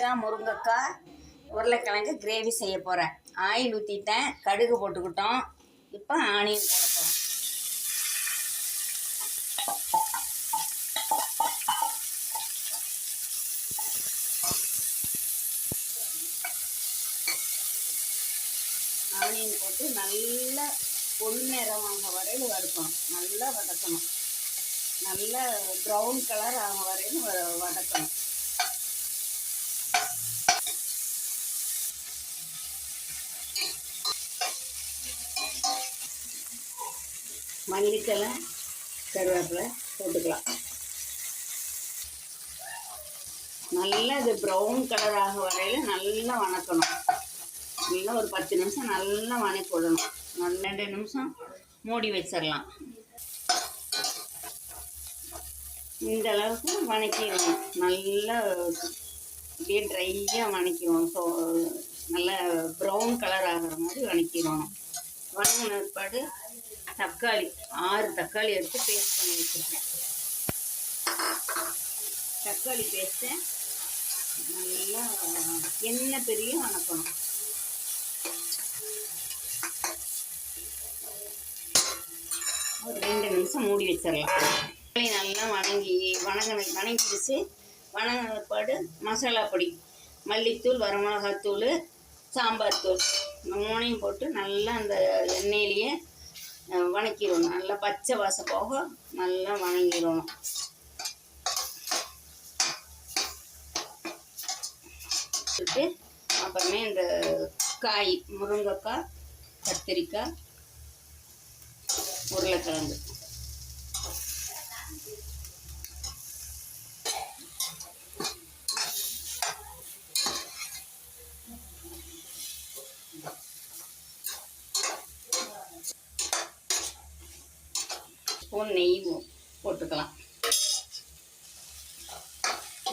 கத்திரிக்காய், முருங்கைக்காய், உருளைக்கிழங்கு கிரேவி செய்ய போகிறேன். ஆயில் ஊற்றிட்டேன், கடுகு போட்டுக்கிட்டோம். இப்போ ஆனியன் போட போகிறோம். ஆனியன் போட்டு நல்லா பொன்னிறமாக வரையில் வறுக்கணும். நல்லா வதக்கணும். நல்லா ப்ரௌன் கலர் ஆக வரையில் வதக்கணும். மல்லித்தலை, கருவேப்பிலை போட்டுக்கலாம். நல்லா இது ப்ரௌன் கலர் ஆக வரையில் நல்லா வதக்கணும். நல்லா ஒரு 10 நிமிஷம் நல்லா வதக்கி விடணும். 2 நிமிஷம் மூடி வச்சிடலாம். இந்த அளவுக்கு வதக்கிடணும். நல்லா அப்படியே ட்ரையாக வதக்கிடுவோம். ஸோ நல்லா ப்ரௌன் கலர் ஆகிற மாதிரி வதக்கிடணும். வதங்கின பிற்பாடு தக்காளி 6 தக்காளி எடுத்து பேஸ்ட் பண்ணி வச்சுருக்கேன். தக்காளி பேஸ்ட்டை நல்லா எண்ணெய் பெரிய வதக்கணும். ஒரு 2 நிமிஷம் மூடி வச்சிடலாம். நல்லா வதங்கிடுச்சு. வதங்கின பிற்பாடு மசாலா பொடி, மல்லித்தூள், வரமிளகாத்தூள், சாம்பார் தூள் 3ஐயும் போட்டு நல்லா அந்த எண்ணெயிலேயே வதக்கிடணும். நல்லா பச்சை வாசம் போக நல்லா வதங்கிடணும். அப்புறமே இந்த காய், முருங்கைக்காய், கத்திரிக்காய், உருளைக்கிழங்கு ஸ்பூன் நெய் போட்டுக்கலாம்.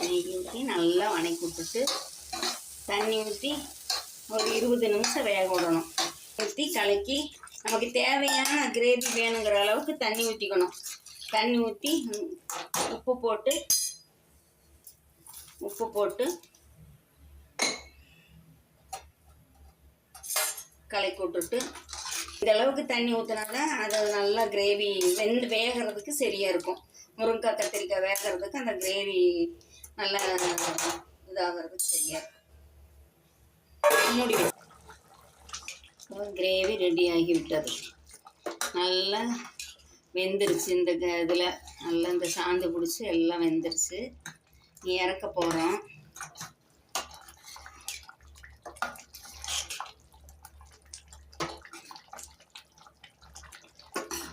நெய் ஊற்றி நல்லா வதக்கி விட்டுட்டு தண்ணி ஊற்றி ஒரு 20 நிமிஷம் வேக விடணும். ஊற்றி கலக்கி நமக்கு தேவையான கிரேவி வேணுங்கிற அளவுக்கு தண்ணி ஊற்றிக்கணும். தண்ணி ஊற்றி உப்பு போட்டு கலக்கி விட்டுட்டு இந்த அளவுக்கு தண்ணி ஊற்றினாதான் அது நல்லா கிரேவி வேகிறதுக்கு சரியாக இருக்கும். முருங்கைக்காய், கத்திரிக்காய் வேகிறதுக்கு அந்த கிரேவி நல்லா இதாகிறதுக்கு சரியாக இருக்கும். மூடி கிரேவி ரெடி ஆகிவிட்டது. நல்லா வெந்துருச்சு. இந்த இதில் நல்லா இந்த சாந்து பிடிச்சி எல்லாம் வெந்துருச்சு. இறக்க போகிறோம்.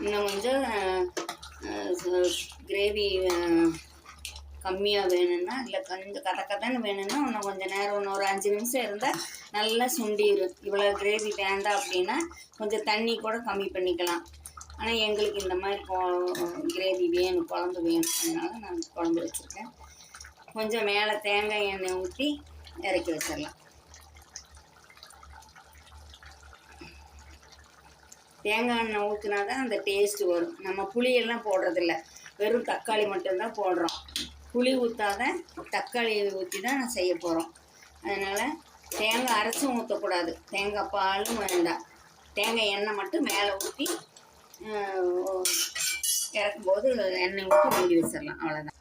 இன்னும் கொஞ்சம் கிரேவி கம்மியாக வேணும்னா, இல்லை கொஞ்சம் கதன்னு வேணும்னா இன்னும் கொஞ்சம் நேரம், இன்னும் ஒரு 5 நிமிஷம் இருந்தால் நல்லா சுண்டிடும். இவ்வளோ கிரேவி வேண்டாம் அப்படின்னா கொஞ்சம் தண்ணி கூட கம்மி பண்ணிக்கலாம். ஆனால் எங்களுக்கு இந்த மாதிரி கிரேவி வேணும், குழம்பு வேணும். அதனால நான் குழம்பு வச்சுருக்கேன். கொஞ்சம் மேலே தேங்காய் எண்ணெய் ஊற்றி இறக்கி வச்சிடலாம். தேங்காய் எண்ணெய் ஊற்றினா தான் அந்த டேஸ்ட்டு வரும். நம்ம புளியெல்லாம் போடுறதில்ல, வெறும் தக்காளி மட்டும்தான் போடுறோம். புளி ஊற்றாத தக்காளி ஊற்றி தான் செய்ய போகிறோம். அதனால் தேங்காய் அரைச்சும் ஊற்றக்கூடாது, தேங்காய் பாலும் வேண்டாம். தேங்காய் எண்ணெய் மட்டும் மேலே ஊற்றி இறக்கும்போது எண்ணெய் ஊற்றி மூடி வச்சிடலாம். அவ்வளோதான்.